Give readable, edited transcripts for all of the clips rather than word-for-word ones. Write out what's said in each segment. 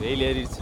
வெயில் ஏறிடுச்சு.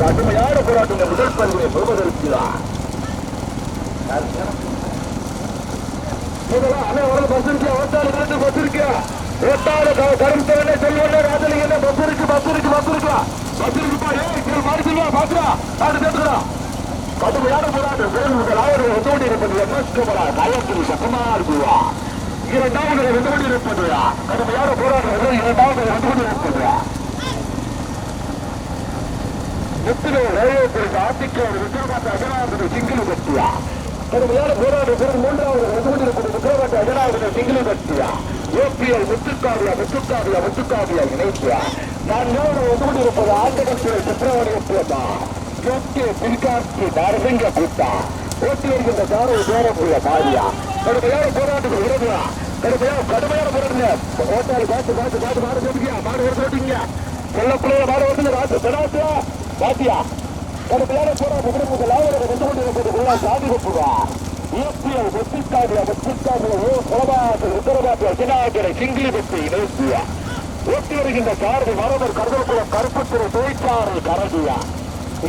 கடுமையான போராட்டம் முதல் பருவத்தை பெறுவதற்கிறார். பஸ் இருக்கா ஓட்டாளு பஸ் இருக்கா ஓட்டாளு கரும்பு சொல்லுவாங்க ராஜலிங்க பஸ் இருக்கு பஸ் இருக்கு பஸ் இருக்கா பஸ் இருக்குப்பா மாறி சொல்லுவா பாக்குறா பாட்டு கேட்டுக்கிறா. கடுமையான போராட்டம் முதலாவது ஒத்தோடி இருப்பது எம்எஸ் கமலா காயத்ரி சக்கமா இருக்குவா. இரண்டாவது ஒத்தோடி இருப்பது கடுமையான போராட்டம் இரண்டாவது ஒத்தோடி இருப்பது முத்திரை ரயில்வே ஆர்டிக்கல் விக்ரமாட்ட அஜனாவது சிங்கிள் கட்டியா. கடுமையான போராட்டம் மூன்றாவது ஒத்தோடி இருப்பது விக்ரமாட்ட அஜனாவது சிங்கிள் கட்டியா. ஏபிஎல் முத்துக்காவியா இணைப்பியா. நான்காவது ஒத்தோடி இருப்பது ஆண்டகத்துறை பிப்ரவரி 8 ஓகே பில்காஸ்டி நரசிங்க கூட்டா ஓட்டி வருகின்ற காரை சேரக்கூடிய மாரியா. கடுமையான போராட்டத்தில் விடுதா கடுமையான போராட்டம் ஓட்டாளி பார்த்து மாடு சொல்லியா மாடு வர சொல்லிங்க செல்லப்பிள்ளைய மாடு வந்து ராஜா பாத்தியா. கடுமையான போராட்டம் வந்து கொண்டிருப்பது சாதி கொப்புவா. ஏபிஎல் முத்துக்காவியா உத்தரவாத அஜனாகரை சிங்கிளி பற்றி இணைப்பியா. ஓட்டி வருகின்ற காரை மரபர் கருதக்குளம் கருப்புத்துறை தொழிற்சாலை கரடியா.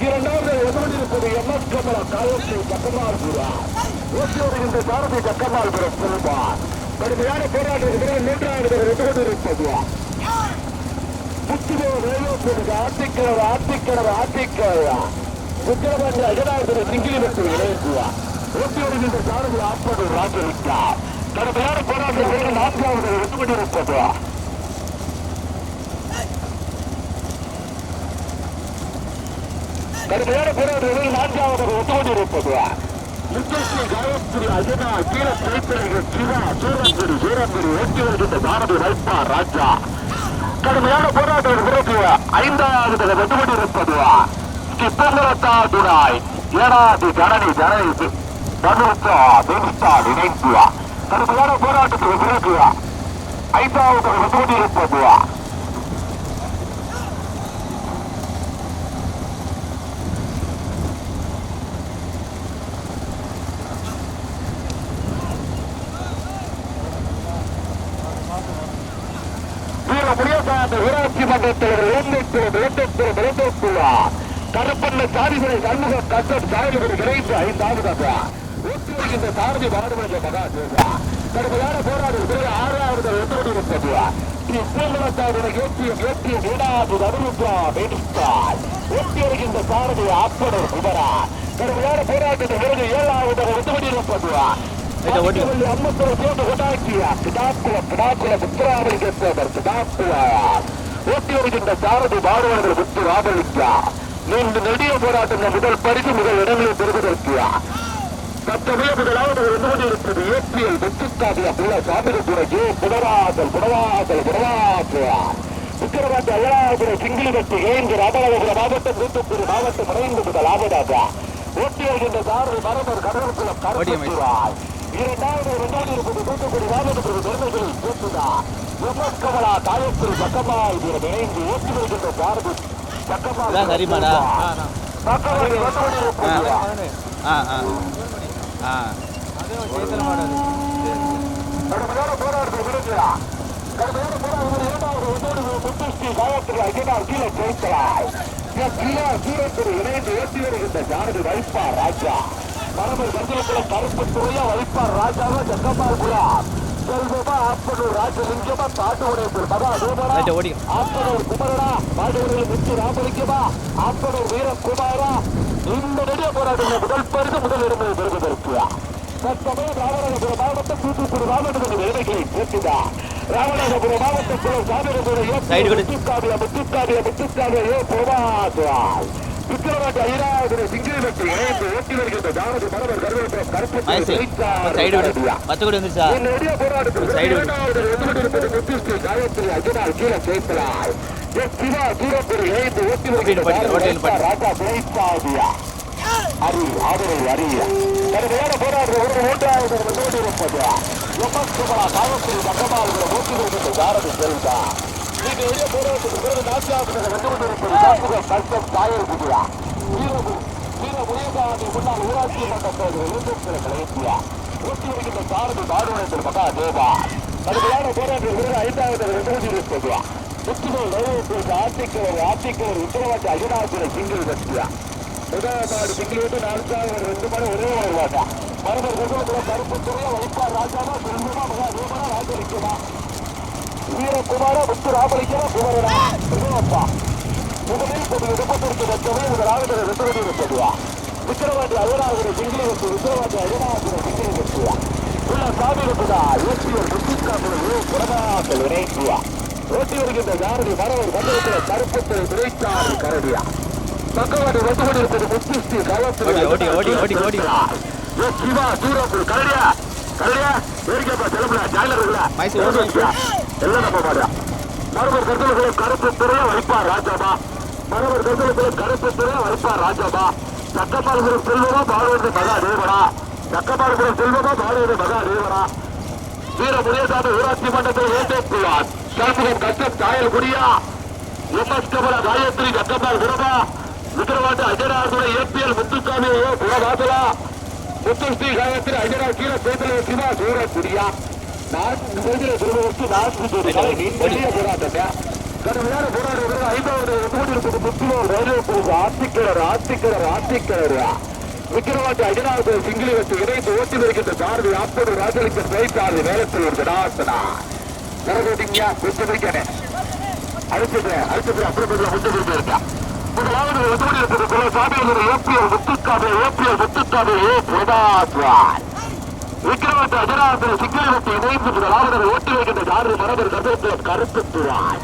இரண்டாவது எதிர்ப்பது எம்எஸ் கமலா காயத்ரி சக்கமால்புரா. ஓட்டி வருகின்ற சாரதி சக்கமால்புரம் செல்வார். கடுமையான போராட்டத்தில் மூன்றாவது எதிர்ப்பது முத்துவே ரயில்வே ஆர்டிக்கல் விக்கிரவாண்டி அஜனாவது சிங்கிலி பற்றி இணைப்புவா. ஓட்டி வருகின்ற சாரதி ஆப்பது ராஜலிக்கா. கடுமையான போராட்டத்தில் நான்காவது எதிர்ப்பது கடுமையான போராட்டத்தில் நான்காவது ஒத்துக்கொண்டிருப்பது முத்தஸ்ரீ காயத்ரி அஜனா கீழ திரைப்படங்கள் சிவா சூரங்குடி ஓட்டி வருகின்ற பாரதி வைப்பார் ராஜா. கடுமையான போராட்டத்தில் பிறகு ஐந்தாவது ஒத்துக்கொண்டிருப்பது பொங்கலத்தாதுராய் ஏனாதி ஜனனி தனுர்த்தா பென்ஸ்டால் இணைப்புவா. கடுமையான போராட்டத்தில் பிறகு ஐந்தாவது ஒத்துக்கொண்டிருப்பது ஊராட்சி மன்றத்தில் கருப்பண்ண சாதிகளை சண்முக கட்டம் சாயல்கள் கிடைத்து ஐந்தாவது ஓட்டி வருகின்ற சாரதி பாரதிய மகாதேவா. கடுமையான போராட்டம் ஆறாவது ஒத்துக்கொண்டிருப்பது ஓட்டி வருகின்ற சாரதி ஆப்பனர் குமரா. கடுமையான போராட்டத்தில் பிறகு ஏழாவது ஒத்துக்கொண்டிருப்பது அம்மத்தூர் சேர்ந்து கொண்டாக்கியா பிடாக்குல முத்துராமலிங்க சேவர் பிடாக்குவா. ஓட்டி வருகின்ற சாரதி பாடுவர்கள் முத்து ராமலிங்கா. நீண்ட நெடிய போராட்டம் முதல் பரிசு முதல் இடங்களில் பெறுவதற்கியா. தற்சமய முதலாவது இருப்பது ஏபிஎல் முத்துக்காவியா புள்ள சாமிரபுர ஜே புடவாசல் விக்கிரவாண்டி அயலாபுர சிங்கிலி கட்டி ஏந்து ராமநாதபுரம் மாவட்டம் தூத்துக்குடி மாவட்டம் இணைந்து முதலாவதாக ஓட்டி வருகின்ற சாரதி மரபர் கடற்குளம் கருப்பூராய். இரண்டாவது இருப்பது தூத்துக்குடி மாவட்டத்திற்கு பெருமைகளில் பேசுதா எம்எஸ் கமலா காயத்ரி சக்கமா இதில் இணைந்து ஓட்டி வருகின்ற சாரதி சக்கமா சரிமாடா. போராட்டத்தில் விடுகிறார். கடுமையான போராட்டத்தில் இரண்டாவது முத்துஸ்ரீ காயத்ரி அஜனார் கீழே ஜெயித்தலாய் சூரத்துறை இணைந்து ஓட்டி வருகின்ற சாரதி வைப்பார் ராஜா. மரபர் கருதக்குளம் கருப்புத்துறையா வைப்பார் ராஜாவா ஜக்கமால்புரா செல்வமா ஆப்பனூர் ராஜலிங்கமா பாட்டுடைய மகாதேவனா ஆப்பனூர் குமரனா பாடுவர்கள் முத்து ராமலிங்கமா ஆப்பனூர் வீரகுமாரா. இந்த நெடிய போராட்டத்தில் முதல் பரிசு முதல் இடங்களை பெறுவதற்கு தற்சமயம் ராமநாதபுரம் மாவட்டம் தூத்துக்குடி மாவட்டத்தின் நிலைமைகளை பேசினா ராமநாதபுரம் மாவட்டத்தில் சாமிரபுரம் முத்துக்காவிய போவாதுவாய் விக்கிரவாண்டி ஐராவதுரை சிங்கிரி வெற்றி இணைந்து ஓட்டி வருகின்ற ஜானகி மரபர் கருவேற்றம் கருப்பு போராட்டத்தில் இரண்டாவது எதிர்கொண்டிருப்பது முத்துஸ்ரீ காயத்ரி அஜினால் கீழே சேர்க்கிறார் சிவா சூரப்பூர் இணைந்து ஓட்டி வருகின்ற ராஜா பிழைப்பாதியா அரி ஆதரவு அறிய கடுமையான போராட்டம் மூன்றாவது கொண்டிருப்பது எம்எஸ்குமரா காவல்துறை பக்கமாக ஓட்டி வருகின்ற ஜானகி செல்வா நீங்க எளிய போராட்டத்துக்கு பிறகு நாட்டியாவது வந்து கொண்டிருப்பது கஷ்டம் தாயர் புதியா முயற்சி முன்னாள் ஊராட்சி மன்ற கலைப்பியா ஊட்டி வருகின்ற சாரதி பாடுவனத்தில் மகா தேவா கடுமையான போராட்டம் பிறகு ஐந்தாவது வந்து கொண்டிருப்பது முத்துகள் நிறைவேற்று ஆட்சிக்கவர் உத்தரவாட்டி அஜினாசுர சிங்கிள் கட்சியா முதலாவது சிங்கிள் விட்டு நான்காவது 2 மணி ஒரே வருவாங்க மரபர் குடும்பத்தில் கருப்பு துறையா வைப்பார் ராஜாவா செல்வமா மகா தேவனா ராஜலிக்குமா வீரகுமார முத்து ராமலிங்கமா குமரனா பிரதமப்பா முதலில் விடுபட்டிருக்க லட்சமே முதலாவது வெற்றியா விக்கிரவாண்டி அயனாகிற சிங்கிளி வெற்றி விக்கிரவாண்டி அயனாகிற சிங்கிளி வெற்றியா உள்ள சாமி இருக்குதா ஏசியர் முத்திக்காமல் புறமாக்கல் இணைப்பியா ஓட்டி வருகின்ற யாரடி மரவர் மண்டலத்தில் கருப்பத்தில் துறைச்சாரி கரடியா பக்கவாண்டி வந்து கொண்டிருப்பது முத்துஸ்ரீ காலத்தில் சிவா சூரப்பூர் கரடியா கரடியா வேடிக்கைப்பா செலவுல ஜாயிலர் எல்லாம் நம்ப மாட்டா மரபர் கருத்தலுக்குள்ள கருப்பு துறையா வைப்பார் ராஜாபா மரபர் கருத்தலுக்குள்ள கருப்பு துறையா வைப்பார் ராஜாபா சக்கப்பாலபுரம் செல்வமா பாடுவது மகா தேவனா சக்கப்பாலபுரம் செல்வமா பாடுவது மகா தேவனா வீர முனியசாமி ஊராட்சி மன்றத்தில் ஏற்றேற்றுவார் சாமிகம் கஷ்டம் காயல் குடியா எம்எஸ் கமலா காயத்ரி சக்கப்பால் குரபா விக்கிரவாண்டி அஜனார்துரை ஏபிஎல் முத்துசாமி புறவாசலா முத்துஸ்ரீ காயத்ரி அஜனா கீழே பேசல சிவா சூரக்குடியா கடுமையான போராட்டம் ஐந்தாவது விக்கிரவாண்டி அஜனாவது சிங்கிளி வச்சு இணைந்து ஓட்டி வருகின்ற சாரதி அப்போது ராஜலிங்க பேசாரதி வேலத்தில் ஒரு ஜனாசனா நடந்தீங்க புத்தமைக்கானே அடிச்சது அப்புறம் முத்து இருக்கா முதலாவது எதிர்ப்பு சாமியில் ஏபிஎல் முத்துக்காவே பிரதாஸ்வான் விக்கிரவாண்டி அஜனாவது சிங்கிளி வச்சு இணைந்து முதலாவது ஓட்டி வருகின்ற சாரதி மரபர் கருத்தில் கருத்துவான்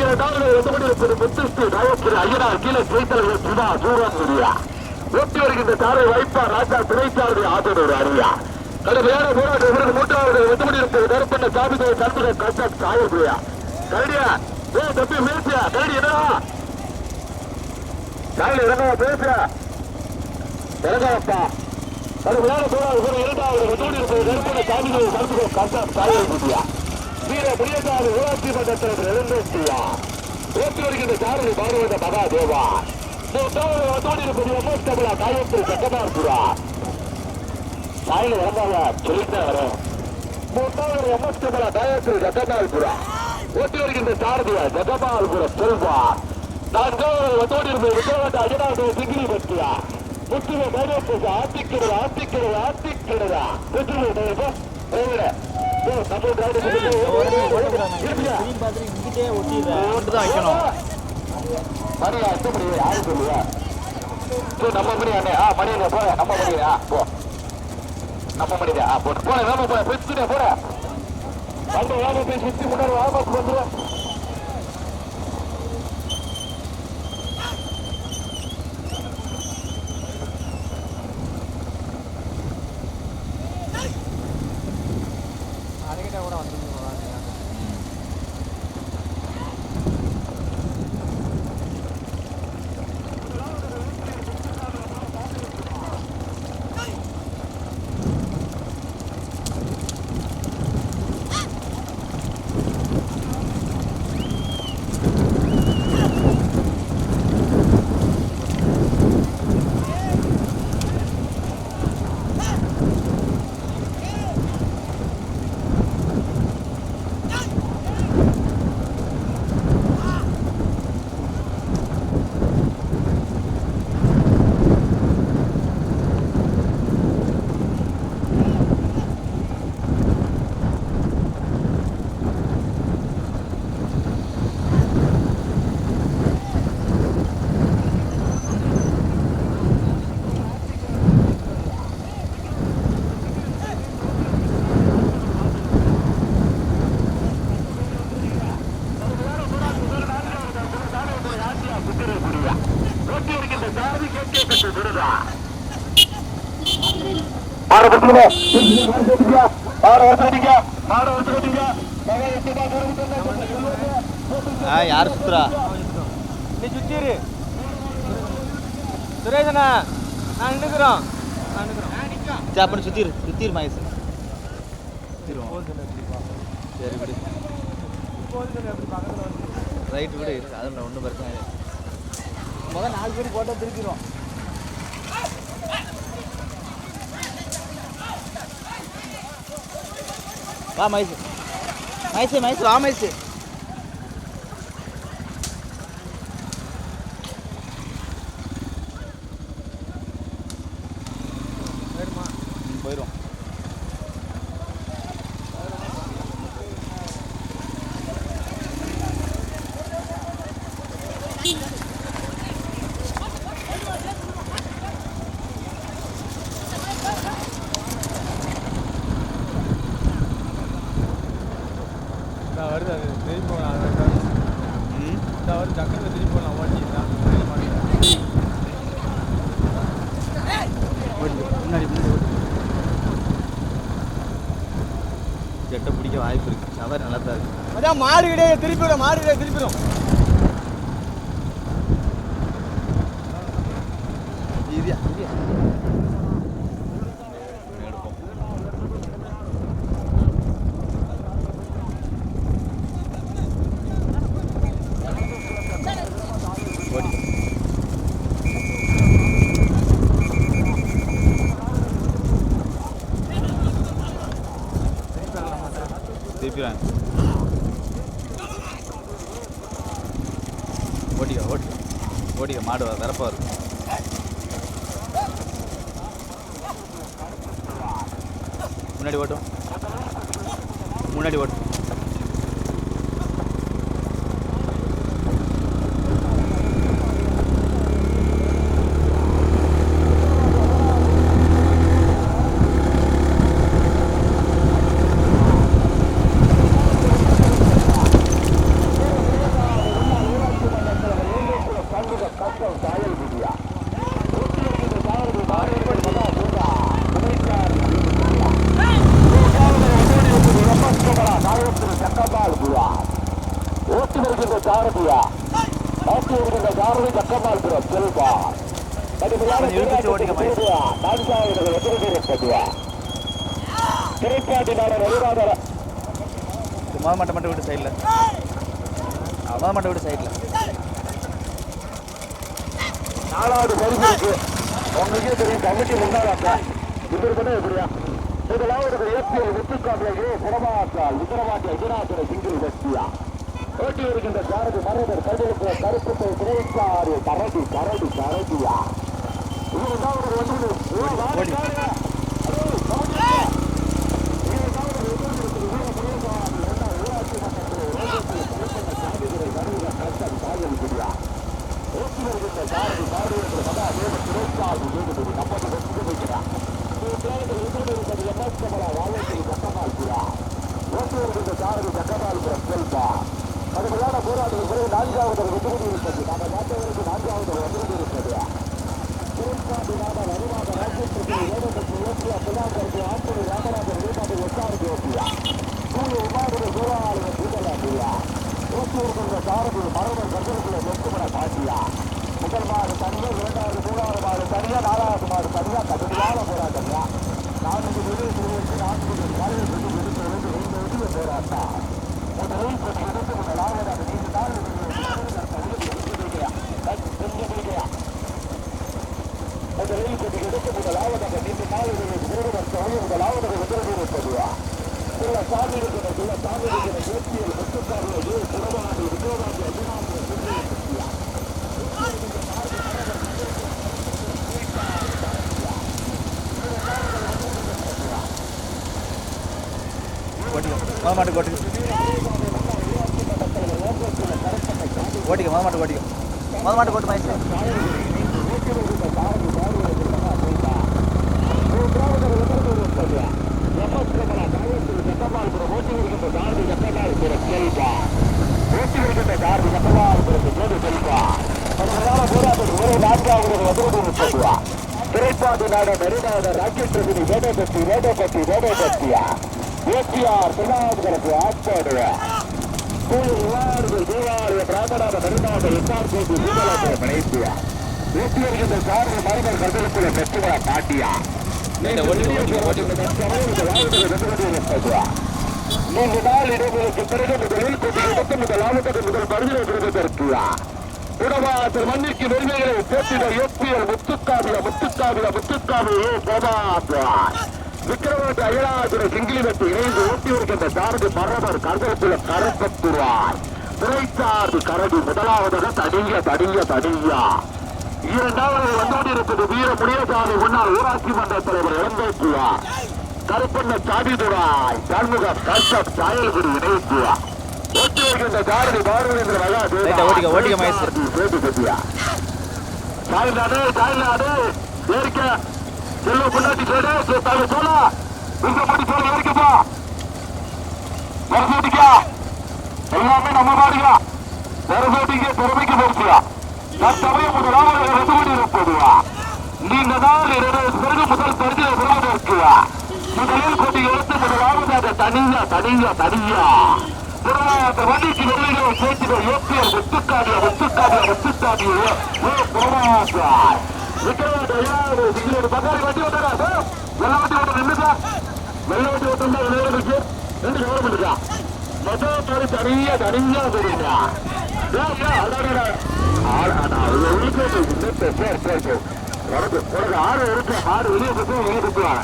இரண்டாவது எதிர்ப்பு முத்துஸ்ரீ காயத்ரி ஐயனார் கீழே செய்தவர்கள் சிவா சூரன் முடியா ஓட்டி வருகின்ற சாரை வைப்பார் ராஜா துணைச்சாரதி ஆதரவு அறியா கடுமையான போராட்டம் மூன்றாவது எதிர்ப்பு நெருப்பண்ண சாமிதை சண்முக கஷ்டம் சாயபுரியா கரடியா தம்பி பேசியா கரடி என்னடா சாயல் இறங்கவா பேசுற இறங்கப்பா கடுமையான போராட்டம் இரண்டாவது எதிர்ப்பு நெருப்பண்ண சாமிதை சண்முக கஷ்டம் சாயபுரியா வீர முனியசாமி ஊராட்சி மன்றத்தில் எழுந்தியா ஓட்டி வருகின்ற சாரதி பாடுவத மகா தேவா எம்எஸ் கமலா காயத்ரி சக்கமார்புரா சாயல் இறந்தாங்க சொல்லிட்டு வரேன் மூன்றாவது எம்எஸ் கமலா காயத்ரி சக்கமால்புரா ஓட்டி வருகின்ற சாரதியா ஜகமால்புர செல்வா நான்காவது வந்தோடியிருப்பது விக்கிரவாண்டி அஜனாவது சிங்கிளி பற்றியா முற்றுகை மைனஸ் ஆத்திக்கிறதா முற்றுகை நம்ம முடியாது போற நம்ம முடியா போ நம்ம முடியா போன வேலை போற பேசிட்டு போற வந்து வேலை போய் சுத்தி முன்னாடி வாபஸ் வந்துடும் யார் சுத்துறா நீ சுத்திரு சுரேஷனா நான் நின்னுக்குறோம் அப்படி சுத்திரு மகேஷ் சரி விடு ரைட்டு விடு இருக்கு அதில் ஒன்றும் பிரச்சனை இல்லை முதல் 4 பேர் போட்டால் திருப்பிடுவோம் வா மகேஷ் வா மகேஷ் போயிடும் வருது அது திரும்பி போகலாம் வருது டக்குனு திரும்பி போகலாம் ஓட்டிக்கலாம் முன்னாடி ஜெட்டை பிடிக்க வாய்ப்பு இருக்கு சவாரி நல்லா தான் இருக்கு அதான் மாடு திருப்பிடும் இது திருப்பிடுவேன் ஓட்டிக்க மாடு வரப்பா இருக்கும் முன்னாடி ஓட்டும் மட்டும் விட்டு சைடில் நாலாவது பரிசு உங்களுக்கே தெரியும் கமிட்டி முன்னாள் இப்படி பண்ண எப்படியா முதலாவது ஏபிஎல் முத்துக்காட்டிலேயே புறமாற்றால் உத்தரவாட்டிய எதிராக சிங்கிள் வெற்றியா ஓட்டி வருகின்ற சாரதி மரதர் கைதெழுப்பு கருப்பு திரைக்காரு கரடியா கடுமையான போராட்டம் பிறகு 4வது வெற்றி இருப்பது நம்ம நாட்டவருக்கு 4வது வெற்றி இருப்பது அறிவாக ராஜ்யத்திற்கு வேடத்திற்கு ஓட்டியா பிள்ளாங்கருக்கு ஆண்டனி ராமராஜன் வீட்டாண்டு ஒட்டாருக்கு ஓட்டியா சூரிய உமாபுரி சூழலாளர் வீட்டலாட்டியா ஓட்டியிருக்கின்ற சாரதி மரபர் கர்ஜனுக்குள்ள வெற்றுமன காட்டியா முதல் மாடு தனியா 2வது 3வது மாடு தனியா 4வது மாடு தனியா கடுமையான போராட்டம்யா 4 விடுதலை 4 காலையில் போராட்டம் முதலில் எடுத்து முதலாவதாக நீண்ட நாள் முதலாவதாக நீண்ட நாள் முதலாவதாக வெற்றிருப்பதுவா சில சாமி இருக்கிற ஏற்றியல் முத்துக்காரிலே புறவாடி விஜயவாடி மாமாட்டு கோட்டு மயசு ஒரு 4வது திரைப்பாடு நாட நெருநாட ராக்கெட் ரஜினி வேடகத்தியா ஏபிஆர் திருநாவுக்கு ஆட்பாடுவா பிராமணாத நெருநாட எஸ்ஆர்பி வீரலாக பிணைப்பியா ஊட்டி வருகின்ற சார்பு மருமர் கருதலுக்குள்ள பெற்றுவா பாட்டியா நீண்ட நாள் இடைவெளிக்கு பிறகு முதலில் கொண்டு முதல் ஆபத்து முதல் பருவ விருதுயா உடவாசல் மண்ணிற்கு வெறுமைகளை போட்டிட ஏபிஎல் முத்துக்காவிய விக்கிரவாண்டி அயலாதுரை சிங்கிலிவெட்டு இணைந்து ஓட்டி வருகின்ற சாரதி மரபர் கருதலுக்குள்ள கரப்பத்துவார் துறைச்சார்பு கரடி முதலாவதாக தடியா இரண்டாவது வந்தோடியிருப்பது வீர முனியசாமி முன்னாள் ஊராட்சி மன்ற தலைவர் இளங்கோக்குவா கருப்பண்ண சாதிதுராய் சண்முகம் கஷ்டம் சாயல்குடி இணைக்குவா ஓட்டி வருகின்ற சாரதி பாரவேந்திர ஏற்க செல்வ பொண்டாட்டி கேடு சொல்ல இங்க போட்டி சொல்ல ஏற்கப்பா வரசோட்டிக்கா எல்லாமே நம்ம பாடுங்க வரசோட்டிக்கு பெருமைக்கு போச்சுயா தற்சமயம் முதலாவது வந்து கொண்டிருப்பதுவா நீண்ட நாள் பிறகு முதல் பரிசு பெறுவதற்குவா முதலில் போட்டி எடுத்து முதலாவதாக தனியா வண்டிக்கு வெளியிலே சேர்த்து ஏபிஎல் முத்துக்காவிய விக்கிரவாண்டி பக்காரி வண்டி ஓட்டாரா சார் வெள்ள வண்டி ஓட்டம் நின்றுதா வெள்ள வண்டி ஓட்டம் தான் இருக்கு ரெண்டு கவர்மெண்ட்டுக்கா மொத்தம் தனியா போடுங்க ஆறு இருக்கு ஆறு வெளியே போட்டுவாங்க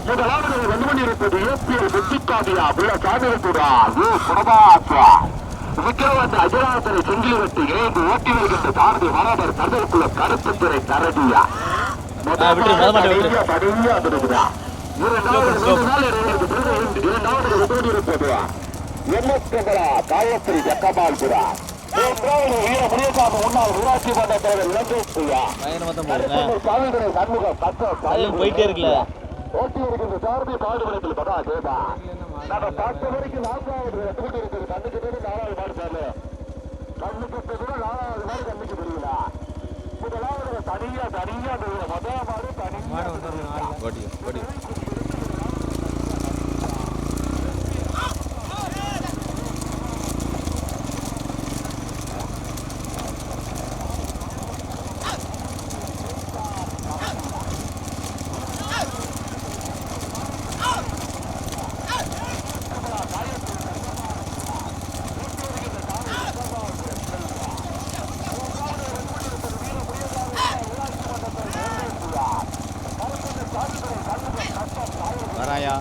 முதலாவது வந்து கொண்டிருப்பது ஏபிஎல் முத்துக்காவியா உள்ள சாமியத்துடா விக்கிரவாண்டி அஜராசனை செங்கிலிவெட்டு இணைந்து ஓட்டி வருகின்ற சாரதி மரபர் கருதலுக்குள்ள கருப்புத்துறை கரடியா படியா வருகிறா இரண்டாவது காயத்ரி ஜக்கமால்புரா வீர முனியசாமி முன்னாள் ஊராட்சி மன்ற தலைவர் இளங்கோக்குயா சண்முகம் போயிட்டே இருக்குல்ல ஓட்டி வருகின்ற சாரதி பாடுபடத்தில் பதா சேதா நம்ம பார்த்த வரைக்கும் நான்காவது எடுத்துக்கிட்டு இருக்குது கண்ணுக்கு பேரு நாலாவது மாடு சார்ல கண்ணுக்கு கூட நாலாவது மாடு கண்ணுக்கு தெரியல முதலாவது தனியா தெரியல முதல் மாடு தனியா வராயா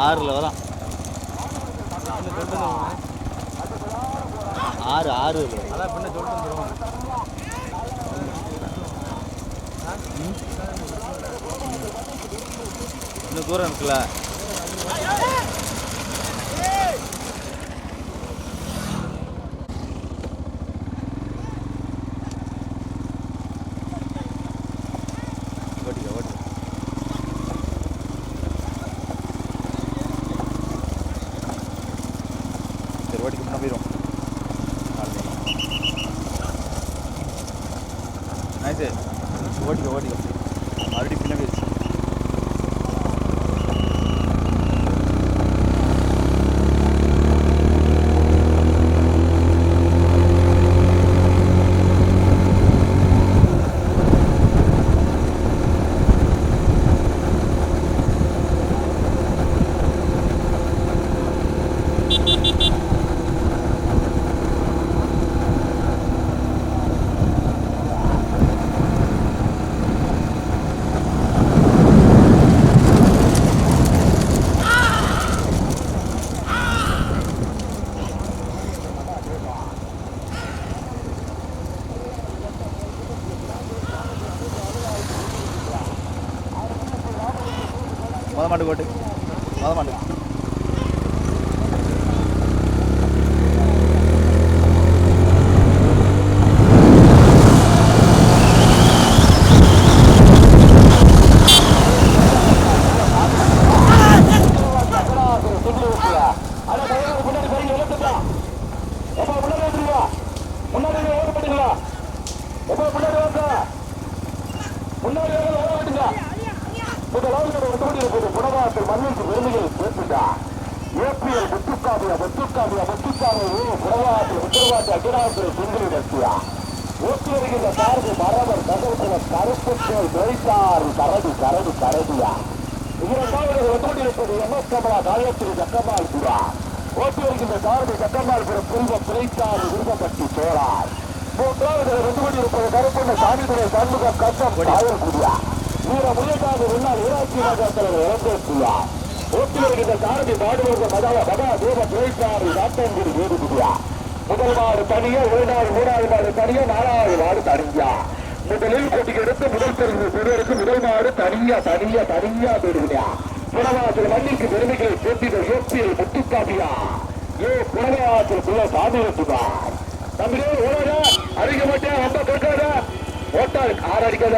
ஆறுல வரான் ஆறு அதான் பின்ன சொல்லிட்டு இன்னும் தூரம் இருக்குல்ல ஓட்டிக்க மறுபடியும் பின்னாடி மொதல் மாட்டு முன்னாடி வாங்க, முன்னாடி ஓடிட்டுங்க. முதலாவது வந்து இருப்பது புனவாசல் மண்ணிற்கு பெருமைகளை சேர்த்துட்டா. ஏபிஎல் முத்துக்காவியா புனவாசல் உத்தரவாதி அகிலாசுரை சிங்கிலி கட்சியா. ஓட்டி வருகின்ற சார்பு மரபர் கதவுக்குள்ள கருப்பு தோல் நோய்த்தாறு கரடியா. இரண்டாவது வந்து இருப்பது எம்எஸ் கமலா காயத்ரி ஜக்கம்மாள் புரா. ஓட்டி வருகின்ற சார்பு ஜக்கம்மாள்புரம் புரிவ பிழைத்தாறு விருப்பப்பட்டி சோழார். மூன்றாவது வந்து இருப்பது கருப்புண்ண சாமிதுரை சண்முக கட்டம் காயல்குடியா. வீர முயற்சாக முன்னாள் ஊராட்சி மன்ற தலைவர் இளம்பேசியா. ஓட்டி வருகின்ற சாரதி பாடுவர்கள் மகா தேவ பிழைத்தாறு நாட்டங்குடி வேடுகுடியா. முதல் மாடு தனியா, இரண்டாவது மூணாவது மாடு தனியா, நாலாவது மாடு தனியா. முதலில் கொட்டிக்கு எடுத்து முதல் பெறுவதற்கு முதல் மாடு தனியா பெறுகிறா. புனவாசல் மண்ணிற்கு பெருமைகளை சேர்த்திகள் ஏபிஎல் முத்துக்காவியா. புனவாசல் புல சாமி வெட்டுவார். தம்பியே ஓடாத, அடிக்க மாட்டேன், ரொம்ப கேட்காத, ஓட்டாரு கார் அடிக்காத,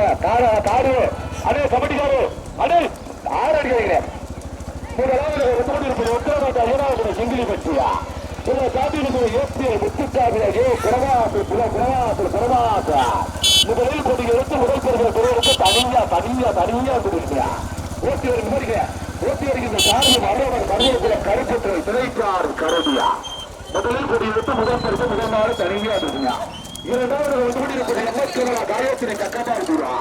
காரு அடே கபடிக்காரு, அடே கார் அடிக்கிறீங்க. முதலாவது இருப்பது உத்தரவாத ஐயனாவது சிங்கிலி பற்றியா. இந்த சாப்பிட்டு ஏபிஎல் முத்துக்காவியா. புனவாசல் முதலில் கொடிக்கு எடுத்து முதல் பெறுவதற்கு தனியா கொடுக்கிறா. ஓட்டி வருகின்ற சாரதி மருவத்தில் கருப்பற்றை திரைக்கார் கரடியா. முதலில் கொடி எடுத்து முதல் பெருக்கு முதல் நாள் தனியா இருக்குங்க. இரண்டாவது வந்து எம்எஸ் கமலா காயத்ரி ஜக்கம்மாள் புரா.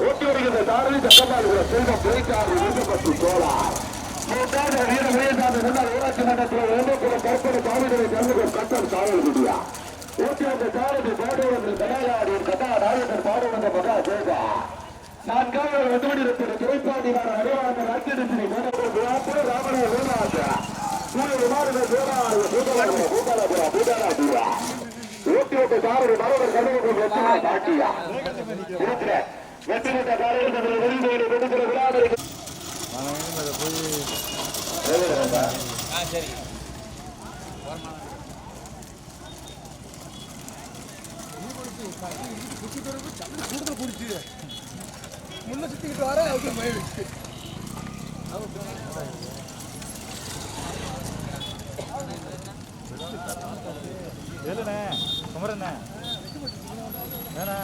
ஓட்டி வருகின்ற சாரதி ஜக்கம்மாள் புரா செல்வம் திரைக்கார் விருப்பப்பட்டி சோழார். மூன்றாவது வீர முயற்சாக முன்னாள் ஊராட்சி மன்றத்தில் இளம்பேக்குள்ள கற்பனை சாமிதுரை சண்முக கட்டம் காயல்குடியா. ஓட்டி வந்த சாரதி பாடுவர்கள் தயாராடியின் கதா நாயகர் பாடுவந்த மகா ஜோகா. நான்காவது வந்து இருப்பது திரைப்பாடியான அறிவாளர் ராக்கியடிசினி ராமநாத வேலாஜா. ஓட்டி வந்த சாரதி மரவர் கண்ணகுடி வெற்றிலை பாட்டியா. வெற்றி பெற்ற காலையில் வெளிநீடு கொடுக்கிற விழாவிற்கு சரி முன்ன சுத்திக்கிட்டு வர அவருக்கு போயிடுச்சு. குமரண்ணே வேணா